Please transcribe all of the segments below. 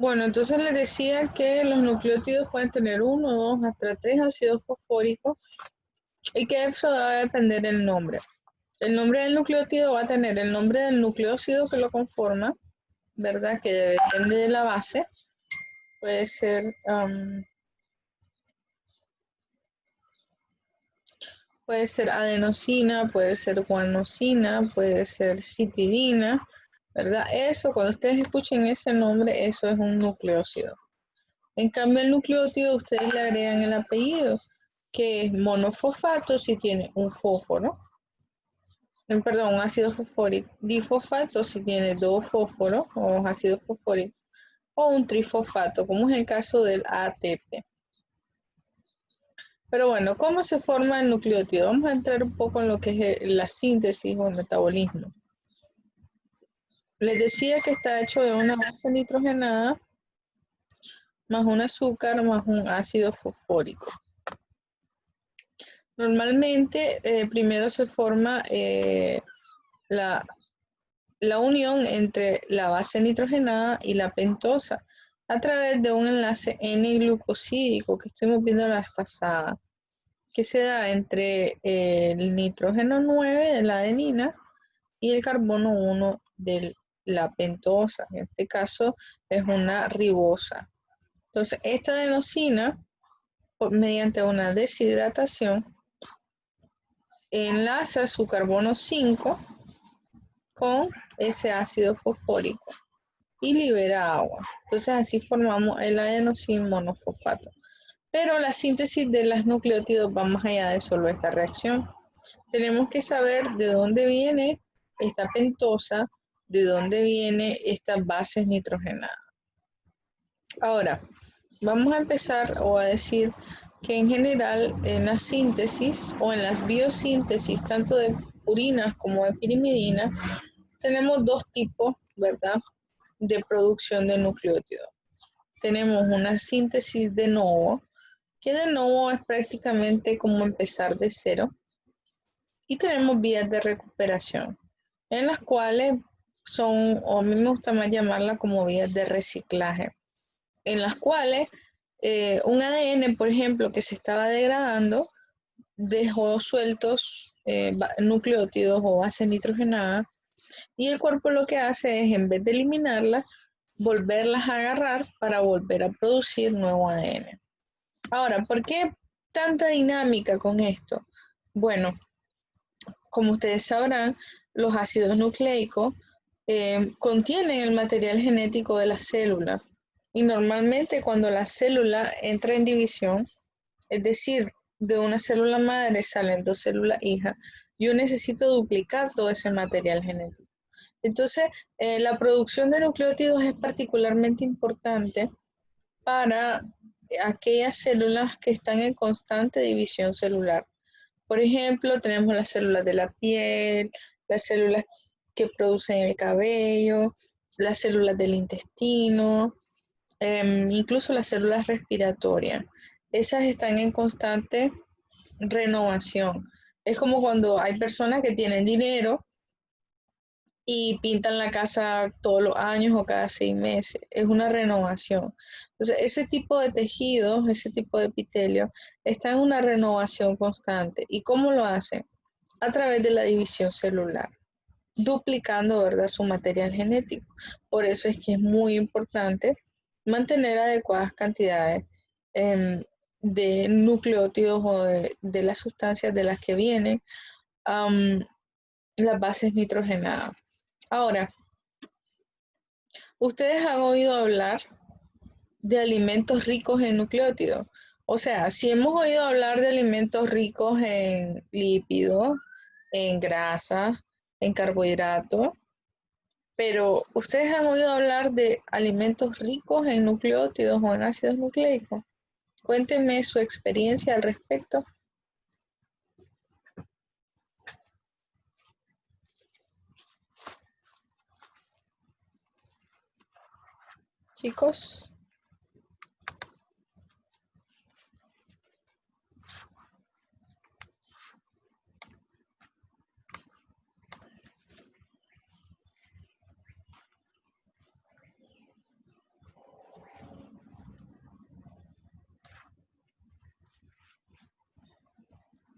Bueno, entonces les decía que los nucleótidos pueden tener uno, dos, hasta tres ácidos fosfóricos y que eso va a depender del nombre. El nombre del nucleótido va a tener el nombre del nucleócido que lo conforma, ¿verdad? Que depende de la base. Puede ser, puede ser adenosina, puede ser guanosina, puede ser citidina, ¿verdad? Eso, cuando ustedes escuchen ese nombre, eso es un nucleócido. En cambio, el nucleótido ustedes le agregan el apellido, que es monofosfato si tiene un fósforo, perdón, un ácido fosfórico, difosfato si tiene dos fósforos o ácido fosfórico, o un trifosfato, como es el caso del ATP. Pero bueno, ¿cómo se forma el nucleótido? Vamos a entrar un poco en lo que es la síntesis o el metabolismo. Les decía que está hecho de una base nitrogenada más un azúcar más un ácido fosfórico. Normalmente primero se forma la, la unión entre la base nitrogenada y la pentosa a través de un enlace N-glucosídico que estuvimos viendo la vez pasada, que se da entre el nitrógeno 9 de la adenina y el carbono 1 de la pentosa. En este caso es una ribosa. Entonces, esta adenosina, mediante una deshidratación, enlaza su carbono 5 con ese ácido fosfórico y libera agua. Entonces así formamos el adenosin monofosfato. Pero la síntesis de los nucleótidos va más allá de solo esta reacción. Tenemos que saber de dónde viene esta pentosa, de dónde viene estas bases nitrogenadas. Ahora, vamos a empezar o a decir que en general en la síntesis o en las biosíntesis, tanto de purinas como de pirimidina, tenemos dos tipos, ¿verdad?, de producción de nucleótidos. Tenemos una síntesis de novo, que de novo es prácticamente como empezar de cero, y tenemos vías de recuperación, en las cuales son, o a mí me gusta más llamarla como vías de reciclaje, en las cuales un ADN, por ejemplo, que se estaba degradando, dejó sueltos nucleótidos o bases nitrogenadas, y el cuerpo lo que hace es, en vez de eliminarlas, volverlas a agarrar para volver a producir nuevo ADN. Ahora, ¿por qué tanta dinámica con esto? Bueno, como ustedes sabrán, los ácidos nucleicos contienen el material genético de las células, y normalmente cuando la célula entra en división, es decir, de una célula madre salen dos células hijas, yo necesito duplicar todo ese material genético. Entonces, la producción de nucleótidos es particularmente importante para aquellas células que están en constante división celular. Por ejemplo, tenemos las células de la piel, las células que producen el cabello, las células del intestino, incluso las células respiratorias. Esas están en constante renovación. Es como cuando hay personas que tienen dinero y pintan la casa todos los años o cada 6 meses. Es una renovación. Entonces, ese tipo de tejidos, ese tipo de epitelio, está en una renovación constante. ¿Y cómo lo hacen? A través de la división celular, duplicando, ¿verdad?, su material genético. Por eso es que es muy importante mantener adecuadas cantidades de nucleótidos o de las sustancias de las que vienen las bases nitrogenadas. Ahora, ¿ustedes han oído hablar de alimentos ricos en nucleótidos? O sea, si hemos oído hablar de alimentos ricos en lípidos, en grasa, en carbohidratos, pero ¿ustedes han oído hablar de alimentos ricos en nucleótidos o en ácidos nucleicos? Cuéntenme su experiencia al respecto. Chicos.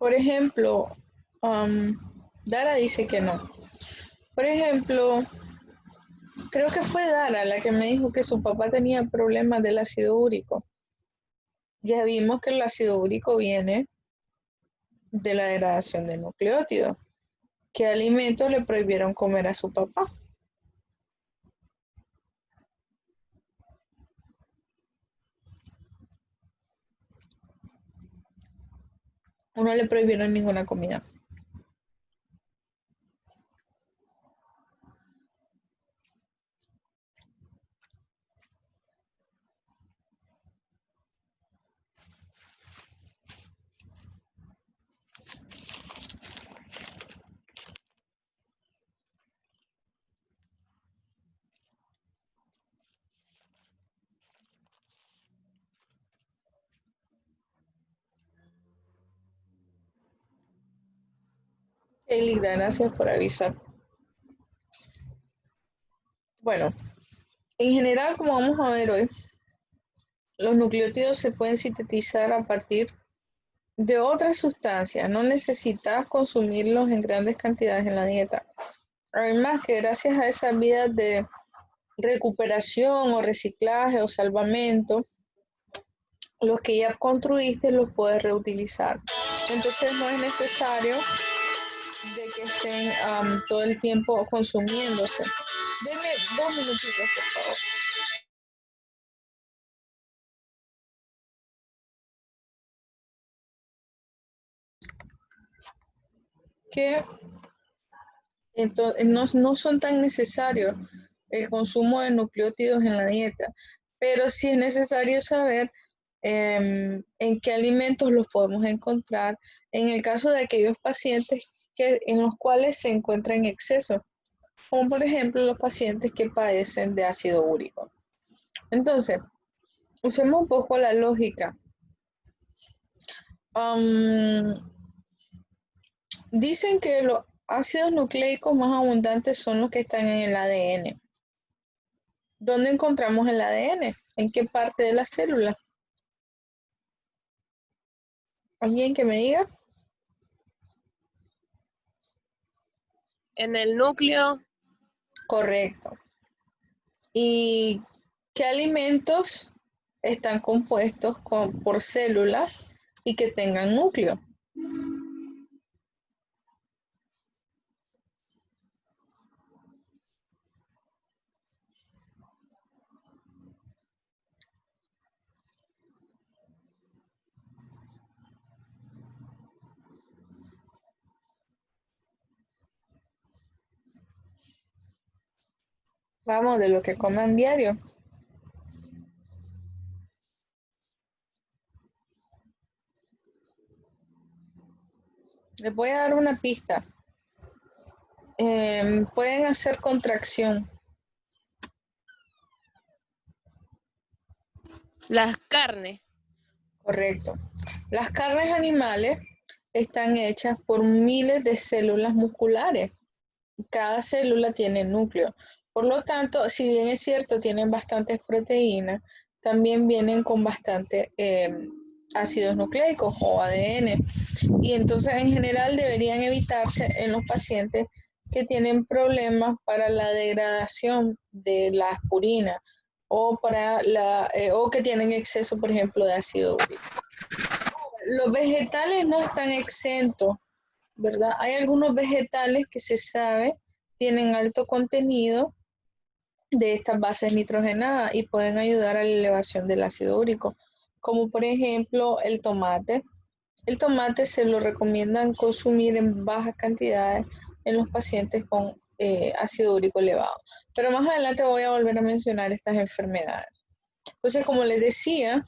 Por ejemplo, Dara dice que no. Por ejemplo, creo que fue Dara la que me dijo que su papá tenía problemas del ácido úrico. Ya vimos que el ácido úrico viene de la degradación de nucleótidos. ¿Qué alimentos le prohibieron comer a su papá? O no le prohibieron ninguna comida. Elida, gracias por avisar. Bueno, en general, como vamos a ver hoy, los nucleótidos se pueden sintetizar a partir de otras sustancias. No necesitas consumirlos en grandes cantidades en la dieta. Además que gracias a esas vías de recuperación o reciclaje o salvamento, los que ya construiste los puedes reutilizar. Entonces no es necesario de que estén todo el tiempo consumiéndose. Denme 2 minutitos, por favor. Que entonces, no son tan necesarios el consumo de nucleótidos en la dieta, pero sí es necesario saber en qué alimentos los podemos encontrar en el caso de aquellos pacientes en los cuales se encuentra en exceso, como por ejemplo los pacientes que padecen de ácido úrico. Entonces, usemos un poco la lógica. Dicen que los ácidos nucleicos más abundantes son los que están en el ADN. ¿Dónde encontramos el ADN? ¿En qué parte de la célula? ¿Alguien que me diga? En el núcleo. Correcto. ¿Y qué alimentos están compuestos por células y que tengan núcleo? Vamos, de lo que coman diario. Les voy a dar una pista. Pueden hacer contracción. Las carnes. Correcto. Las carnes animales están hechas por miles de células musculares. Cada célula tiene núcleo. Por lo tanto, si bien es cierto, tienen bastantes proteínas, también vienen con bastante ácidos nucleicos o ADN. Y entonces, en general, deberían evitarse en los pacientes que tienen problemas para la degradación de las purinas o, o que tienen exceso, por ejemplo, de ácido úrico. Los vegetales no están exentos, ¿verdad? Hay algunos vegetales que se sabe tienen alto contenido de estas bases nitrogenadas y pueden ayudar a la elevación del ácido úrico, como por ejemplo el tomate. El tomate se lo recomiendan consumir en bajas cantidades en los pacientes con ácido úrico elevado. Pero más adelante voy a volver a mencionar estas enfermedades. Entonces, como les decía,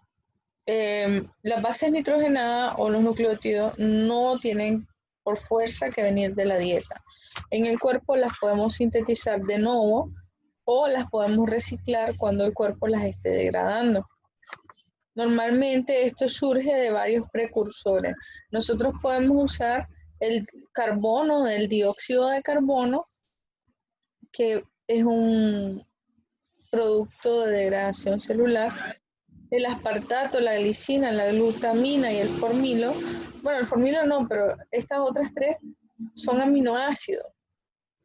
las bases nitrogenadas o los nucleótidos no tienen por fuerza que venir de la dieta. En el cuerpo las podemos sintetizar de nuevo o las podemos reciclar cuando el cuerpo las esté degradando. Normalmente esto surge de varios precursores. Nosotros podemos usar el carbono, el dióxido de carbono, que es un producto de degradación celular. El aspartato, la glicina, la glutamina y el formilo bueno, el formilo no, pero estas otras tres son aminoácidos.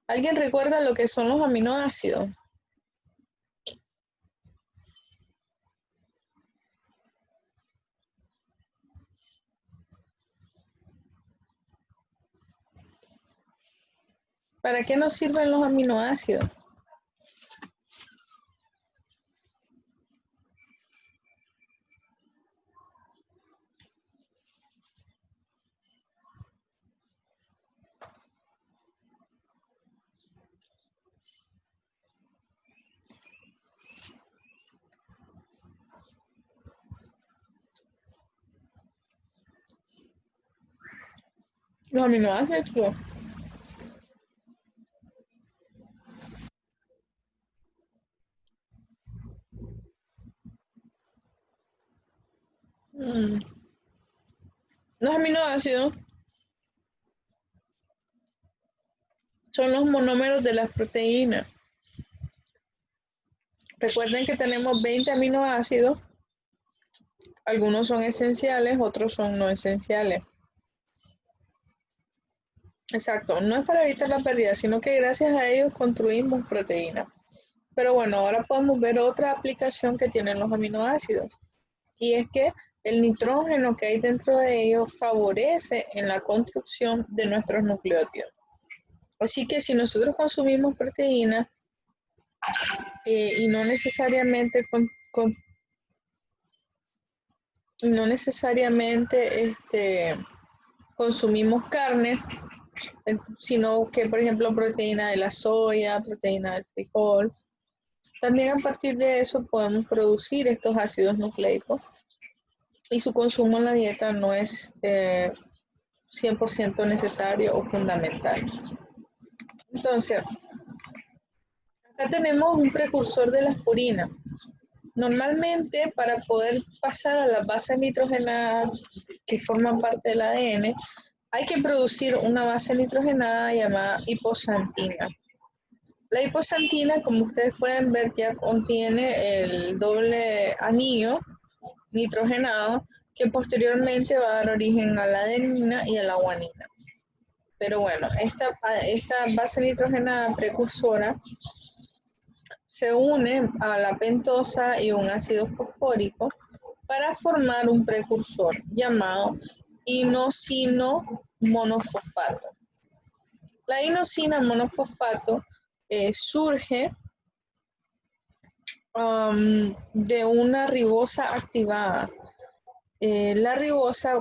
¿Alguien recuerda lo que son los aminoácidos? ¿Para qué nos sirven los aminoácidos? Los aminoácidos. Los aminoácidos son los monómeros de las proteínas. Recuerden que tenemos 20 aminoácidos. Algunos son esenciales, otros son no esenciales. Exacto, no es para evitar la pérdida, sino que gracias a ellos construimos proteínas. Pero bueno, ahora podemos ver otra aplicación que tienen los aminoácidos. Y es que el nitrógeno que hay dentro de ellos favorece en la construcción de nuestros nucleótidos. Así que si nosotros consumimos proteínas y no necesariamente consumimos carne, sino que, por ejemplo, proteína de la soya, proteína del frijol. También a partir de eso podemos producir estos ácidos nucleicos y su consumo en la dieta no es 100% necesario o fundamental. Entonces, acá tenemos un precursor de las purinas. Normalmente, para poder pasar a las bases nitrogenadas que forman parte del ADN, hay que producir una base nitrogenada llamada hipoxantina. La hipoxantina, como ustedes pueden ver, ya contiene el doble anillo nitrogenado que posteriormente va a dar origen a la adenina y a la guanina. Pero bueno, esta base nitrogenada precursora se une a la pentosa y un ácido fosfórico para formar un precursor llamado inosino monofosfato. La inosina monofosfato surge de una ribosa activada. La ribosa,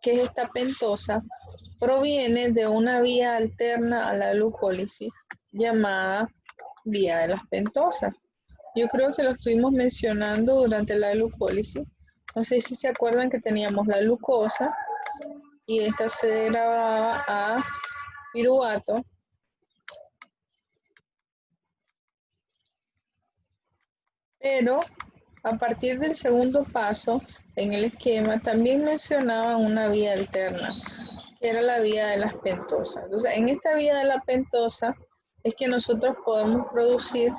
que es esta pentosa, proviene de una vía alterna a la glucólisis llamada vía de las pentosas. Yo creo que lo estuvimos mencionando durante la glucólisis. No sé si se acuerdan que teníamos la glucosa y esta se grababa a piruvato. Pero a partir del segundo paso en el esquema también mencionaban una vía alterna, que era la vía de las pentosas. Entonces, en esta vía de la pentosa es que nosotros podemos producir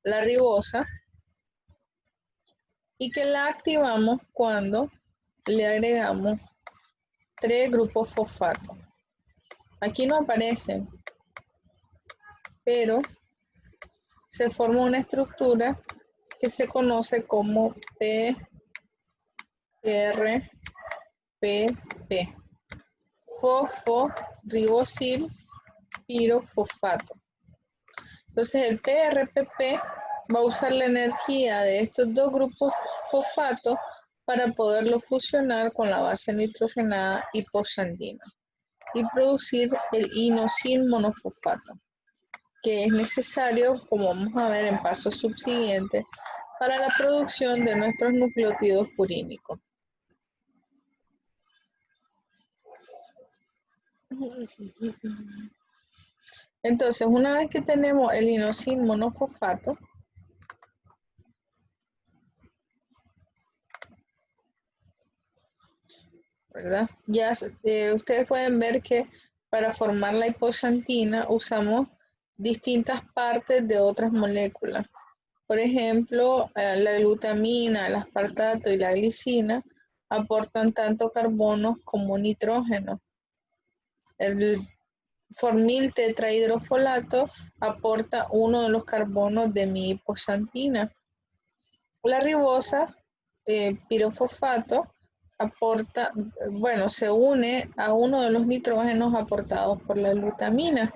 la ribosa y que la activamos cuando le agregamos 3 grupos fosfato. Aquí no aparecen, pero se forma una estructura que se conoce como PRPP, fosforibosil pirofosfato. Entonces el PRPP va a usar la energía de estos 2 grupos fosfato para poderlo fusionar con la base nitrogenada hipoxantina y producir el inosin monofosfato, que es necesario, como vamos a ver en pasos subsiguientes, para la producción de nuestros nucleótidos purínicos. Entonces, una vez que tenemos el inosin monofosfato, ¿verdad? Ya ustedes pueden ver que para formar la hipoxantina usamos distintas partes de otras moléculas. Por ejemplo, la glutamina, el aspartato y la glicina aportan tanto carbono como nitrógeno. El formil tetrahidrofolato aporta uno de los carbonos de mi hipoxantina. La ribosa pirofosfato aporta, bueno, se une a uno de los nitrógenos aportados por la glutamina.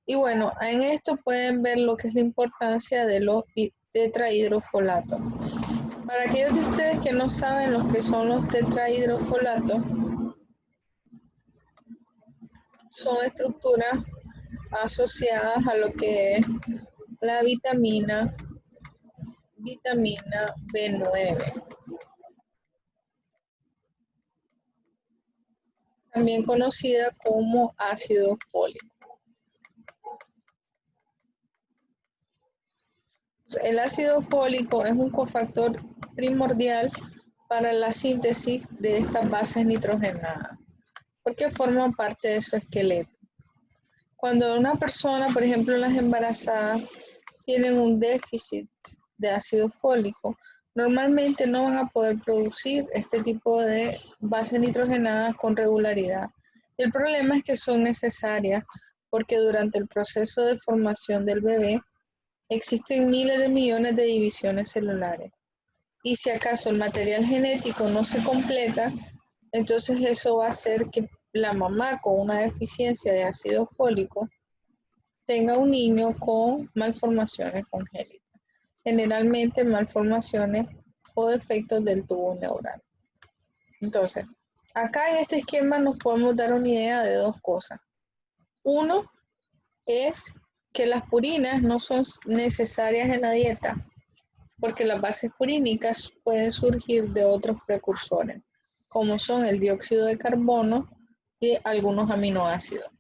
Y bueno, en esto pueden ver lo que es la importancia de los tetrahidrofolatos. Para aquellos de ustedes que no saben lo que son los tetrahidrofolatos, son estructuras asociadas a lo que es la vitamina B9, también conocida como ácido fólico. El ácido fólico es un cofactor primordial para la síntesis de estas bases nitrogenadas, porque forman parte de su esqueleto. Cuando una persona, por ejemplo las embarazadas, tienen un déficit de ácido fólico, normalmente no van a poder producir este tipo de bases nitrogenadas con regularidad. El problema es que son necesarias porque durante el proceso de formación del bebé existen miles de millones de divisiones celulares. Y si acaso el material genético no se completa, entonces eso va a hacer que la mamá con una deficiencia de ácido fólico tenga un niño con malformaciones congénitas, generalmente malformaciones o defectos del tubo neural. Entonces, acá en este esquema nos podemos dar una idea de dos cosas. Uno es que las purinas no son necesarias en la dieta, porque las bases purínicas pueden surgir de otros precursores, como son el dióxido de carbono y algunos aminoácidos.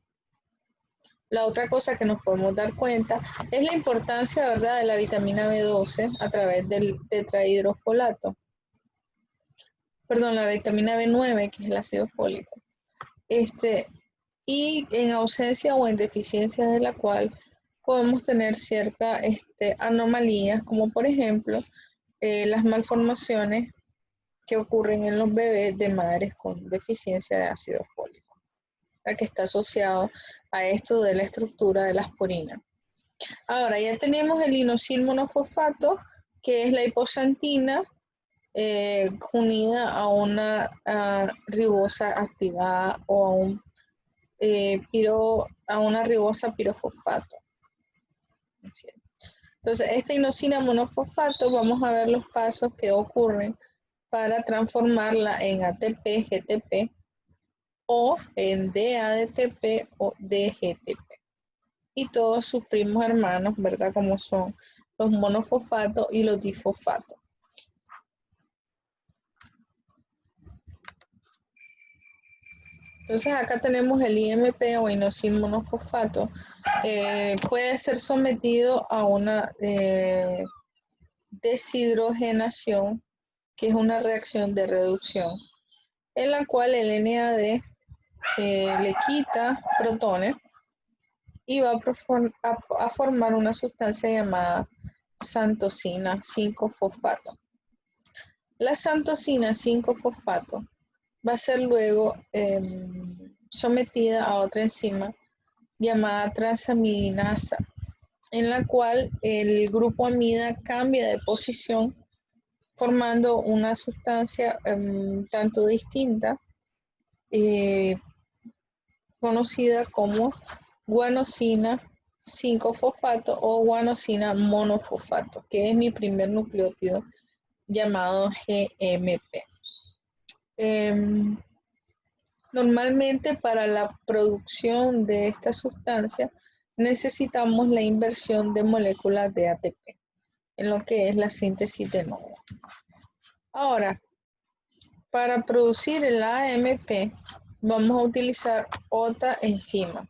La otra cosa que nos podemos dar cuenta es la importancia, ¿verdad?, de la vitamina B12 a través del tetrahidrofolato. Perdón, la vitamina B9, que es el ácido fólico. Y en ausencia o en deficiencia de la cual podemos tener ciertas anomalías, como por ejemplo las malformaciones que ocurren en los bebés de madres con deficiencia de ácido fólico, que está asociado a esto de la estructura de las purinas. Ahora ya tenemos el inosil monofosfato, que es la hipoxantina unida a una ribosa activada o a una ribosa pirofosfato. Entonces, esta inosina monofosfato, vamos a ver los pasos que ocurren para transformarla en ATP, GTP, o en DADTP o DGTP. Y todos sus primos hermanos, ¿verdad? Como son los monofosfatos y los difosfatos. Entonces acá tenemos el IMP o inosina monofosfato. Puede ser sometido a una deshidrogenación, que es una reacción de reducción, en la cual el NAD le quita protones y va a formar una sustancia llamada xantosina 5-fosfato. La xantosina 5-fosfato va a ser luego sometida a otra enzima llamada transaminasa, en la cual el grupo amida cambia de posición formando una sustancia tanto distinta conocida como guanosina 5-fosfato o guanosina monofosfato, que es mi primer nucleótido llamado GMP. Normalmente para la producción de esta sustancia necesitamos la inversión de moléculas de ATP en lo que es la síntesis de nuevo. Ahora, para producir el AMP vamos a utilizar otra enzima.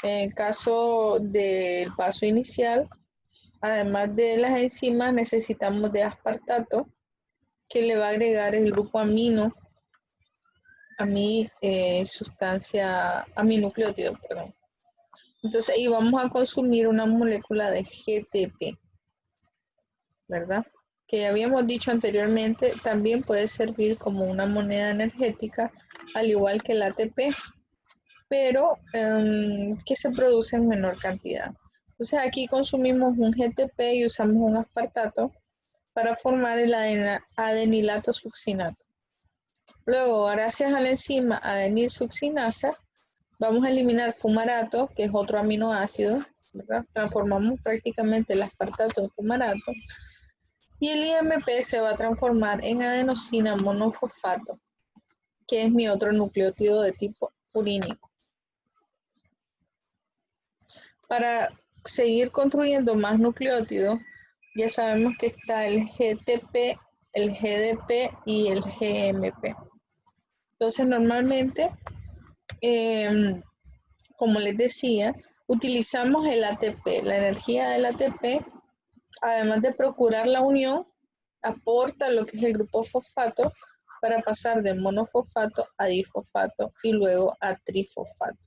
En el caso del paso inicial, además de las enzimas, necesitamos de aspartato, que le va a agregar el grupo amino a mi nucleótido, perdón. Entonces, ahí vamos a consumir una molécula de GTP, ¿verdad? que habíamos dicho anteriormente, también puede servir como una moneda energética, al igual que el ATP, pero que se produce en menor cantidad. Entonces aquí consumimos un GTP y usamos un aspartato para formar el adenilato succinato. Luego, gracias a la enzima adenilsuccinasa, vamos a eliminar fumarato, que es otro aminoácido, ¿verdad? Transformamos prácticamente el aspartato en fumarato. Y el IMP se va a transformar en adenosina monofosfato, que es mi otro nucleótido de tipo urínico. Para seguir construyendo más nucleótidos, ya sabemos que está el GTP, el GDP y el GMP. Entonces, normalmente, como les decía, utilizamos el ATP. La energía del ATP, además de procurar la unión, aporta lo que es el grupo fosfato para pasar de monofosfato a difosfato y luego a trifosfato.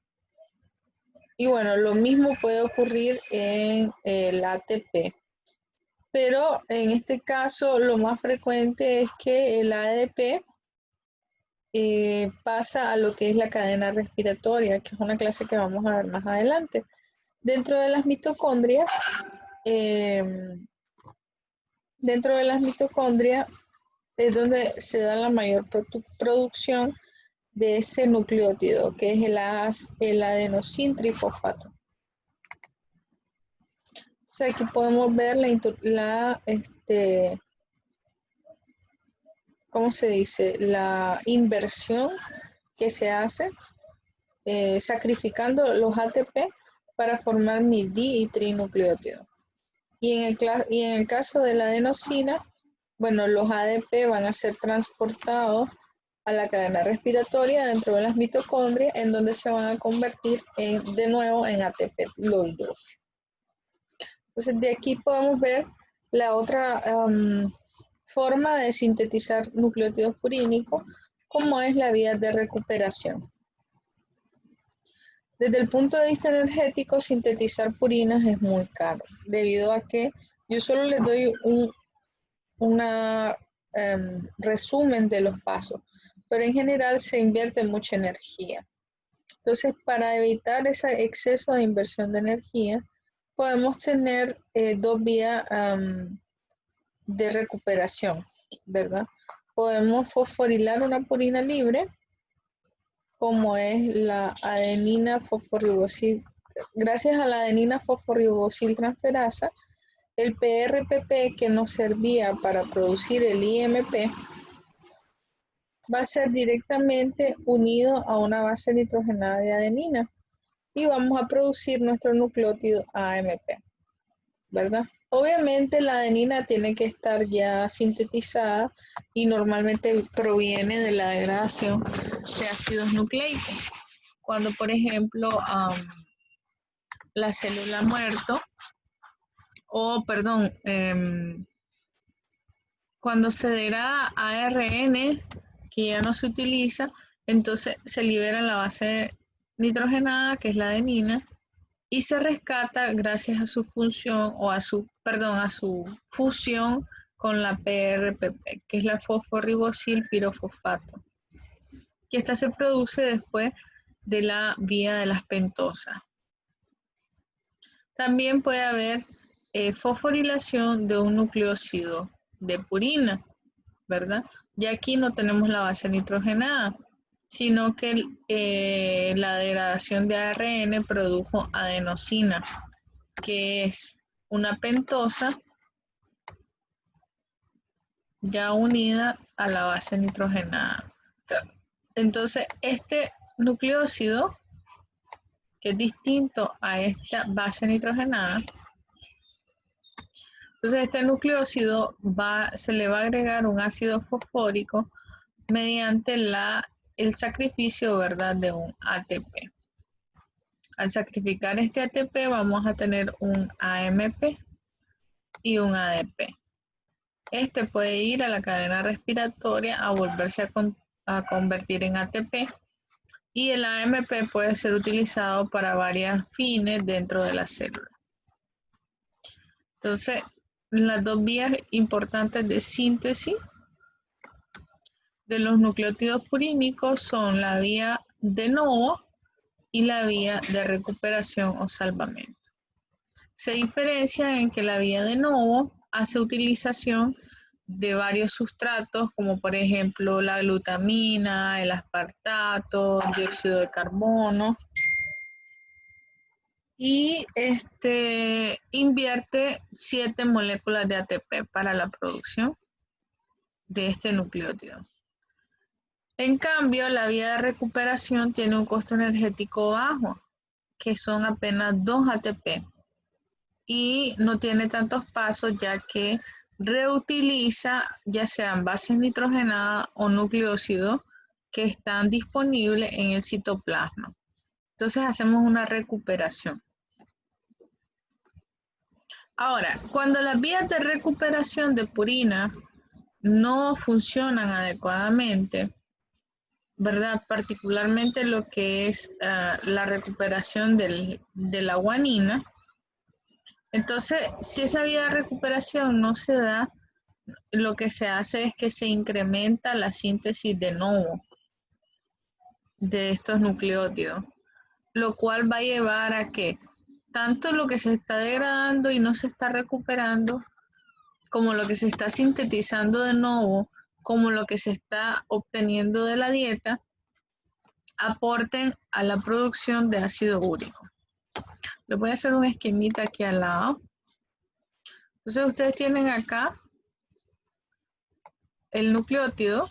Y bueno, lo mismo puede ocurrir en el ATP. Pero en este caso lo más frecuente es que el ADP pasa a lo que es la cadena respiratoria, que es una clase que vamos a ver más adelante. Dentro de las mitocondrias, es donde se da la mayor producción de ese nucleótido, que es el adenosín trifosfato. O sea, aquí podemos ver ¿cómo se dice? La inversión que se hace sacrificando los ATP para formar mi di y trinucleótido. Y en el caso de la adenosina, bueno, los ADP van a ser transportados a la cadena respiratoria dentro de las mitocondrias, en donde se van a convertir de nuevo en ATP, los dos. Entonces, de aquí podemos ver la otra forma de sintetizar nucleótidos purínicos, como es la vía de recuperación. Desde el punto de vista energético, sintetizar purinas es muy caro, debido a que yo solo les doy un resumen de los pasos, pero en general se invierte mucha energía. Entonces, para evitar ese exceso de inversión de energía, podemos tener dos vías de recuperación, ¿verdad? Podemos fosforilar una purina libre, como es la adenina fosforibosil. Gracias a la adenina fosforibosil transferasa, el PRPP que nos servía para producir el IMP va a ser directamente unido a una base nitrogenada de adenina y vamos a producir nuestro nucleótido AMP, ¿verdad? Obviamente la adenina tiene que estar ya sintetizada y normalmente proviene de la degradación de ácidos nucleicos. Cuando, por ejemplo, la célula muerto, cuando se degrada ARN, que ya no se utiliza, entonces se libera la base nitrogenada, que es la adenina, y se rescata gracias a su función a su fusión con la PRPP, que es la fosforibosil pirofosfato, que esta se produce después de la vía de las pentosas. También puede haber fosforilación de un nucleócido de purina, ¿verdad? Ya aquí no tenemos la base nitrogenada, sino que la degradación de ARN produjo adenosina, que es una pentosa ya unida a la base nitrogenada. Entonces, este nucleócido, que es distinto a esta base nitrogenada, entonces este nucleócido se le va a agregar un ácido fosfórico mediante el sacrificio, ¿verdad?, de un ATP. Al sacrificar este ATP vamos a tener un AMP y un ADP. Este puede ir a la cadena respiratoria a volverse a convertir en ATP y el AMP puede ser utilizado para varios fines dentro de la célula. Entonces, las dos vías importantes de síntesis de los nucleótidos purínicos son la vía de novo y la vía de recuperación o salvamento. Se diferencia en que la vía de novo hace utilización de varios sustratos, como por ejemplo la glutamina, el aspartato, el dióxido de carbono, y invierte 7 moléculas de ATP para la producción de este nucleótido. En cambio, la vía de recuperación tiene un costo energético bajo, que son apenas 2 ATP, y no tiene tantos pasos ya que reutiliza ya sean bases nitrogenadas o nucleócidos que están disponibles en el citoplasma. Entonces hacemos una recuperación. Ahora, cuando las vías de recuperación de purina no funcionan adecuadamente, ¿verdad? Particularmente lo que es la recuperación de la guanina. Entonces, si esa vía de recuperación no se da, lo que se hace es que se incrementa la síntesis de novo de estos nucleótidos, lo cual va a llevar a que tanto lo que se está degradando y no se está recuperando, como lo que se está sintetizando de nuevo, como lo que se está obteniendo de la dieta, aporten a la producción de ácido úrico. Les voy a hacer un esquemita aquí al lado. Entonces ustedes tienen acá el nucleótido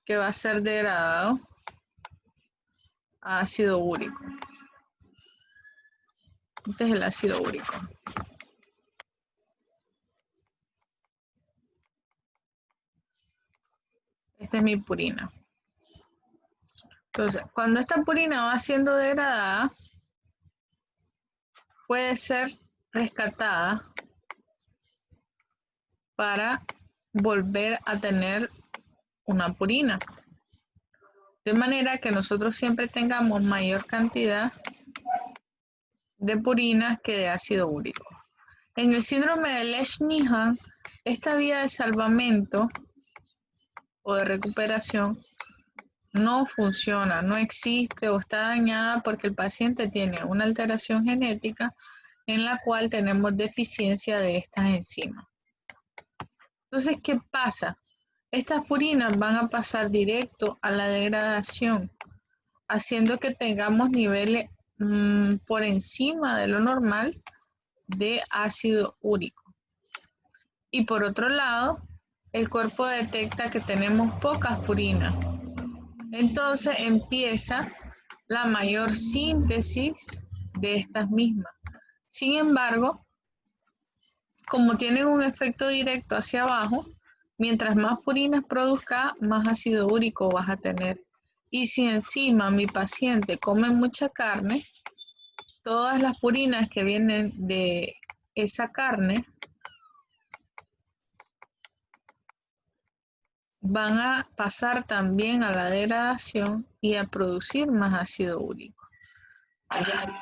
que va a ser degradado a ácido úrico. Este es el ácido úrico. Esta es mi purina. Entonces, cuando esta purina va siendo degradada, puede ser rescatada para volver a tener una purina. De manera que nosotros siempre tengamos mayor cantidad de purina que de ácido úrico. En el síndrome de Lesch-Nyhan, esta vía de salvamento o de recuperación no funciona, no existe o está dañada porque el paciente tiene una alteración genética en la cual tenemos deficiencia de estas enzimas. Entonces, ¿qué pasa? Estas purinas van a pasar directo a la degradación, haciendo que tengamos niveles por encima de lo normal de ácido úrico. Y por otro lado, el cuerpo detecta que tenemos pocas purinas. Entonces empieza la mayor síntesis de estas mismas. Sin embargo, como tienen un efecto directo hacia abajo, mientras más purinas produzca, más ácido úrico vas a tener. Y si encima mi paciente come mucha carne, todas las purinas que vienen de esa carne van a pasar también a la degradación y a producir más ácido úrico,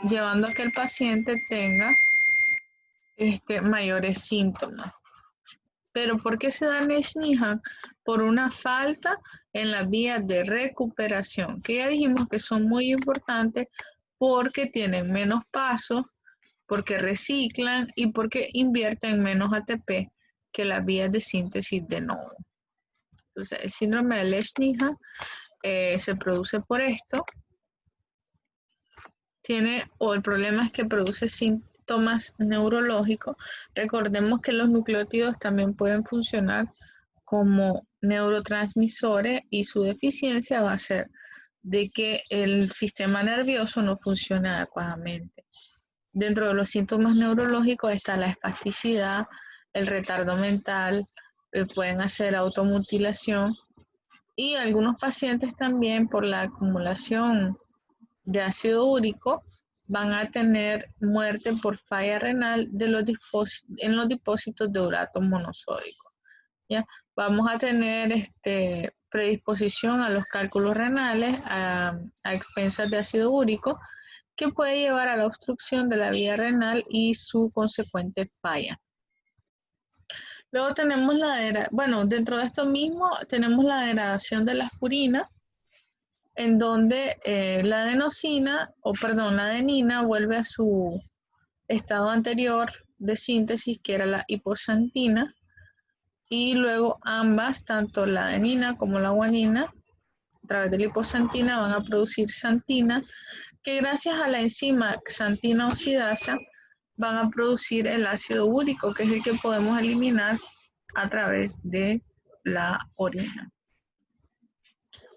llevando a que el paciente tenga mayores síntomas. ¿Pero por qué se da Lesch-Nyhan? Por una falta en las vías de recuperación, que ya dijimos que son muy importantes porque tienen menos pasos, porque reciclan y porque invierten menos ATP que las vías de síntesis de novo. Entonces, el síndrome de Lesch-Nyhan se produce por esto. El problema es que produce síntomas neurológicos. Recordemos que los nucleótidos también pueden funcionar como neurotransmisores y su deficiencia va a ser de que el sistema nervioso no funcione adecuadamente. Dentro de los síntomas neurológicos está la espasticidad, el retardo mental, pueden hacer automutilación y algunos pacientes también por la acumulación de ácido úrico van a tener muerte por falla renal en los depósitos de urato monosódico. ¿Ya? Vamos a tener predisposición a los cálculos renales a expensas de ácido úrico, que puede llevar a la obstrucción de la vía renal y su consecuente falla. Luego tenemos bueno, dentro de esto mismo tenemos la degradación de las purinas, en donde la adenosina, o perdón, la adenina vuelve a su estado anterior de síntesis, que era la hipoxantina, y luego ambas, tanto la adenina como la guanina, a través de la hipoxantina van a producir xantina, que gracias a la enzima xantina oxidasa van a producir el ácido úrico, que es el que podemos eliminar a través de la orina.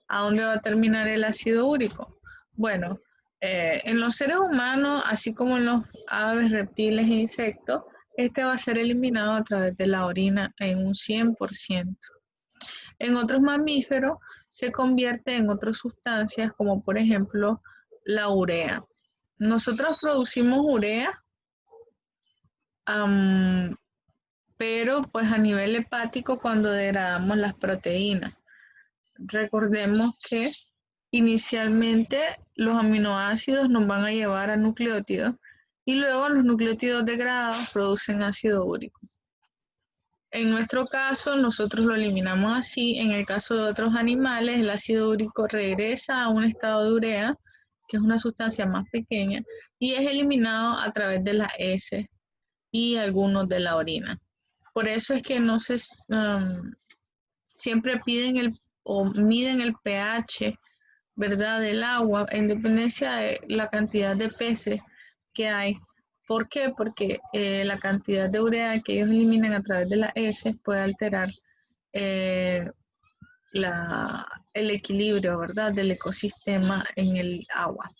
¿A dónde va a terminar el ácido úrico? Bueno, en los seres humanos, así como en los aves, reptiles e insectos, este va a ser eliminado a través de la orina en un 100%. En otros mamíferos se convierte en otras sustancias, como por ejemplo la urea. Nosotros producimos urea, pero pues a nivel hepático cuando degradamos las proteínas. Recordemos que inicialmente los aminoácidos nos van a llevar a nucleótidos y luego los nucleótidos degradados producen ácido úrico. En nuestro caso, nosotros lo eliminamos así. En el caso de otros animales, el ácido úrico regresa a un estado de urea, que es una sustancia más pequeña, y es eliminado a través de las heces y algunos de la orina. Por eso es que no se siempre piden o miden el pH, ¿verdad?, del agua, en dependencia de la cantidad de peces que hay. ¿Por qué? Porque la cantidad de urea que ellos eliminan a través de las heces puede alterar el equilibrio, ¿verdad?, del ecosistema en el agua.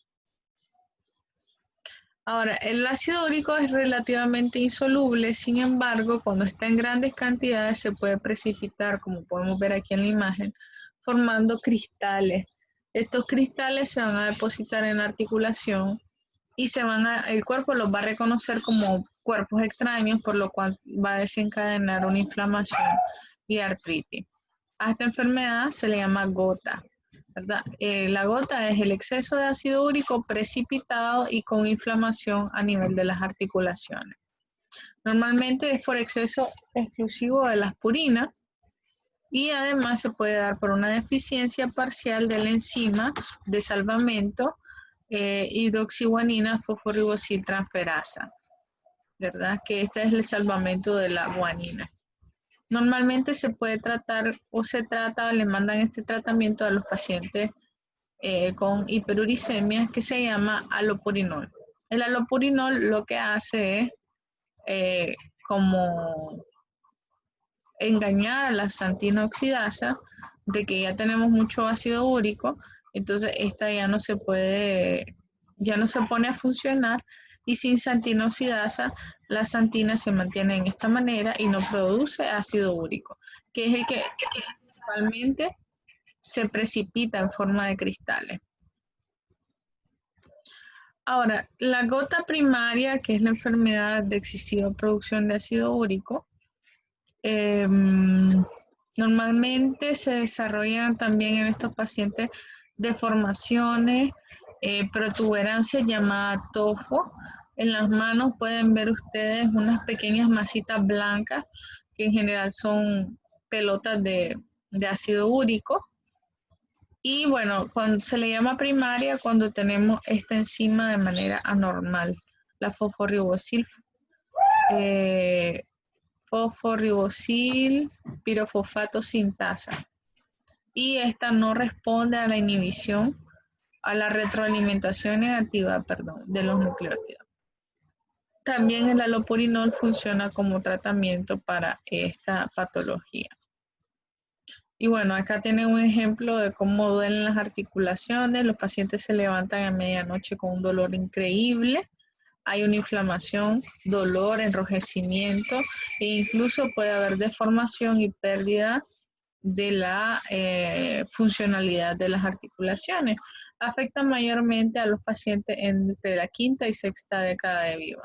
Ahora, el ácido úrico es relativamente insoluble, sin embargo, cuando está en grandes cantidades se puede precipitar, como podemos ver aquí en la imagen, formando cristales. Estos cristales se van a depositar en la articulación y el cuerpo los va a reconocer como cuerpos extraños, por lo cual va a desencadenar una inflamación y artritis. A esta enfermedad se le llama gota, ¿verdad? La gota es el exceso de ácido úrico precipitado y con inflamación a nivel de las articulaciones. Normalmente es por exceso exclusivo de las purinas y además se puede dar por una deficiencia parcial de la enzima de salvamento hidroxiguanina fosforibosiltransferasa, ¿verdad? Que este es el salvamento de la guanina. Normalmente se puede tratar o le mandan este tratamiento a los pacientes con hiperuricemia, que se llama alopurinol. El alopurinol lo que hace es como engañar a la xantina oxidasa de que ya tenemos mucho ácido úrico, entonces esta ya no se pone a funcionar, y sin xantina oxidasa la xantina se mantiene en esta manera y no produce ácido úrico, que es el que principalmente se precipita en forma de cristales. Ahora, la gota primaria, que es la enfermedad de excesiva producción de ácido úrico, normalmente se desarrollan también en estos pacientes deformaciones, protuberancias llamadas tofo. En las manos pueden ver ustedes unas pequeñas masitas blancas que en general son pelotas de ácido úrico. Y bueno, cuando se le llama primaria cuando tenemos esta enzima de manera anormal, la fosforibosil pirofosfato sintasa. Y esta no responde a la inhibición, a la retroalimentación negativa, de los nucleótidos. También el alopurinol funciona como tratamiento para esta patología. Y bueno, acá tienen un ejemplo de cómo duelen las articulaciones. Los pacientes se levantan a medianoche con un dolor increíble. Hay una inflamación, dolor, enrojecimiento e incluso puede haber deformación y pérdida de la funcionalidad de las articulaciones. Afecta mayormente a los pacientes entre la quinta y sexta década de vida.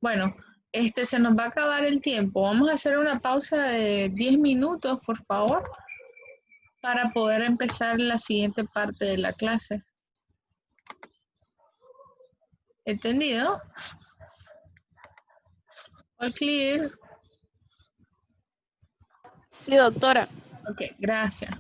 Bueno, se nos va a acabar el tiempo. Vamos a hacer una pausa de 10 minutos, por favor, para poder empezar la siguiente parte de la clase. ¿Entendido? All clear. Sí, doctora. Ok, gracias.